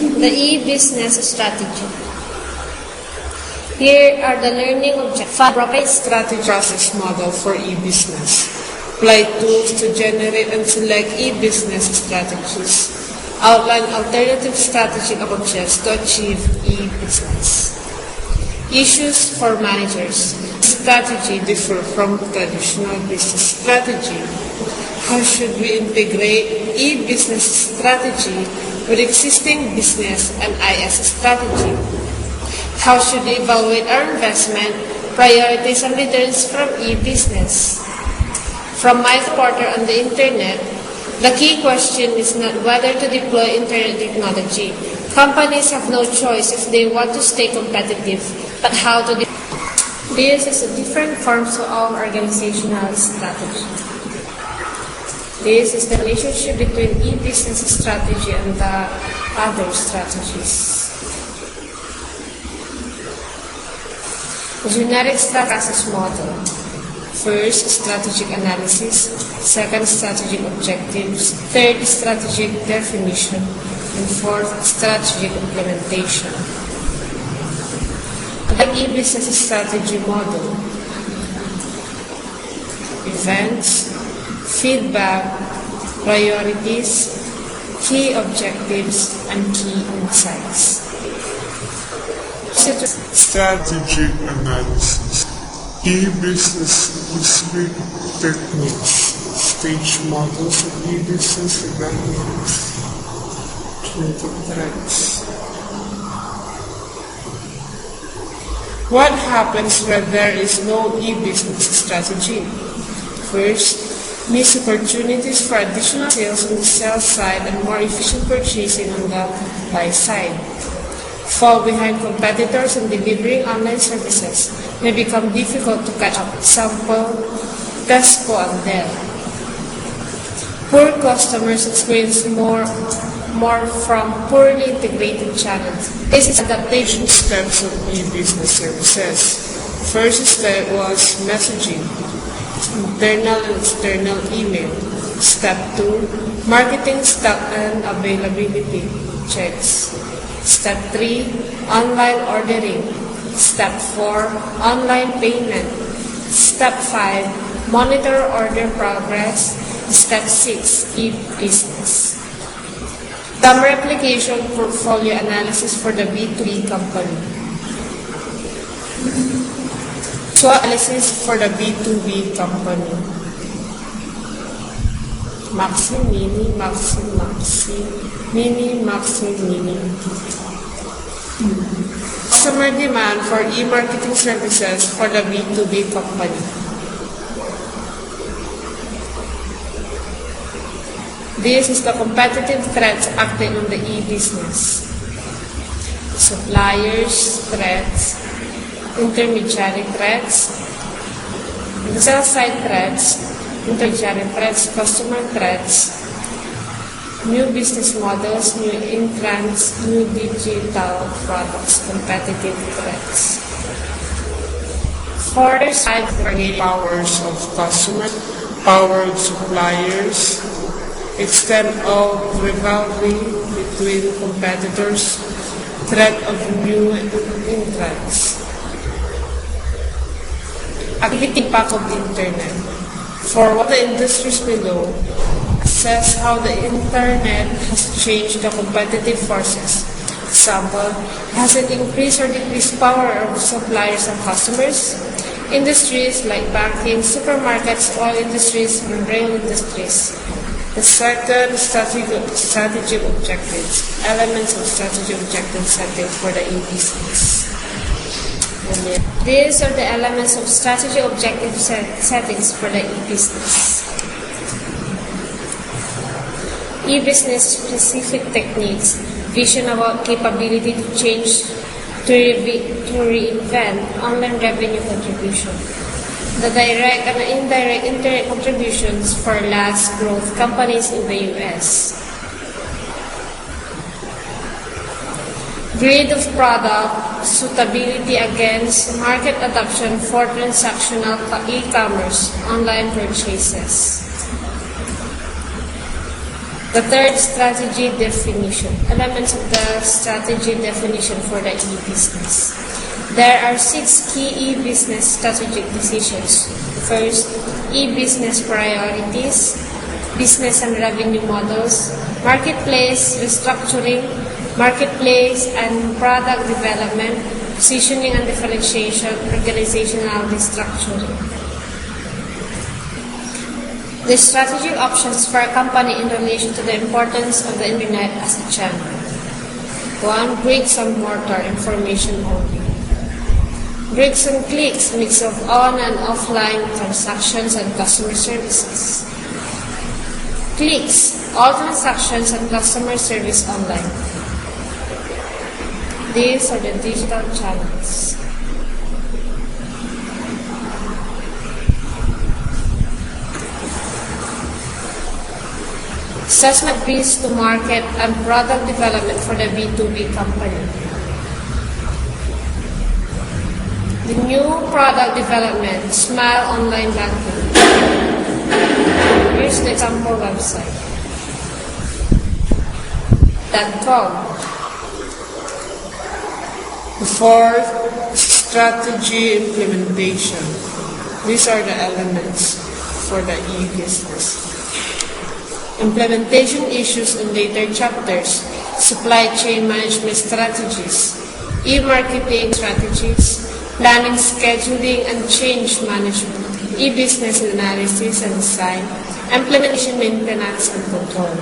The e-business strategy. Here are the learning objectives. Appropriate strategy Process model for e-business. Apply tools to generate and select e-business strategies. Outline alternative strategic approaches to achieve e-business. Issues for managers. Strategy differ from traditional business strategy. How should we integrate e-business strategy with existing business and IS strategy? How should we evaluate our investment, priorities, and returns from e-business? From my reporter on the internet, the key question is not whether to deploy internet technology. Companies have no choice if they want to stay competitive, but how to deploy. This is a different forms of our organizational strategy. This is the relationship between e-business strategy and the other strategies. Generic process model. First, strategic analysis. Second, strategic objectives. Third, strategic definition. And fourth, strategic implementation. The e-business strategy model. Events, feedback, priorities, key objectives, and key insights. Strategic analysis. E-business specific techniques. Stage models of e-business development. Threats. What happens when there is no e-business strategy? First, missed opportunities for additional sales on the sales side and more efficient purchasing on the buy side. Fall behind competitors in delivering online services may become difficult to catch up. Example, Tesco and Dell. Poor customers experience more from poorly integrated channels. This is adaptation steps of e-business services. First step was messaging, internal and external email. Step 2, marketing stock and availability checks. Step 3, online ordering. Step 4, online payment. Step 5, monitor order progress. Step 6, e-business. Some replication portfolio analysis for the B2B company. SWOT analysis for the B2B company. Maxi, mini, maxi, maxi, mini, maxi, mini. Customer demand for e-marketing services for the B2B company. This is the competitive threats acting on the e-business. Suppliers, threats, intermediary threats, the sell side threats, intermediary threats, customer threats, new business models, new entrants, new digital products, competitive threats. Further side powers of customer, powered suppliers, extent of rivalry between competitors, threat of new entrants. Activity impact of the internet. For what the industries below, assess how the internet has changed the competitive forces. Example, has it increased or decreased power of suppliers and customers? Industries like banking, supermarkets, oil industries, and rail industries. The second, strategic objectives. Elements of strategic objective setting for the e-business. These are the elements of strategy objective settings for the e-business. E-business specific techniques, vision about capability to change, to reinvent online revenue contribution. The direct and indirect internet contributions for last growth companies in the U.S. Grid of product, suitability against market adoption for transactional e-commerce, online purchases. The third, strategy definition. Elements of the strategy definition for the e-business. There are 6 key e-business strategic decisions. First, e-business priorities, business and revenue models, marketplace restructuring, marketplace and product development, positioning and differentiation, organizational restructuring. The strategic options for a company in relation to the importance of the internet as a channel. 1. Bricks and mortar, information only. Bricks and clicks, mix of on and offline transactions and customer services. Clicks, all transactions and customer service online. These are the digital channels. Assessment fees to market and product development for the B2B company. The new product development, Smile Online Banking. Here's the example website. .com. The fourth, strategy implementation. These are the elements for the e-business. Implementation issues in later chapters, supply chain management strategies, e-marketing strategies, planning, scheduling, and change management, e-business analysis and design, implementation, maintenance, and control.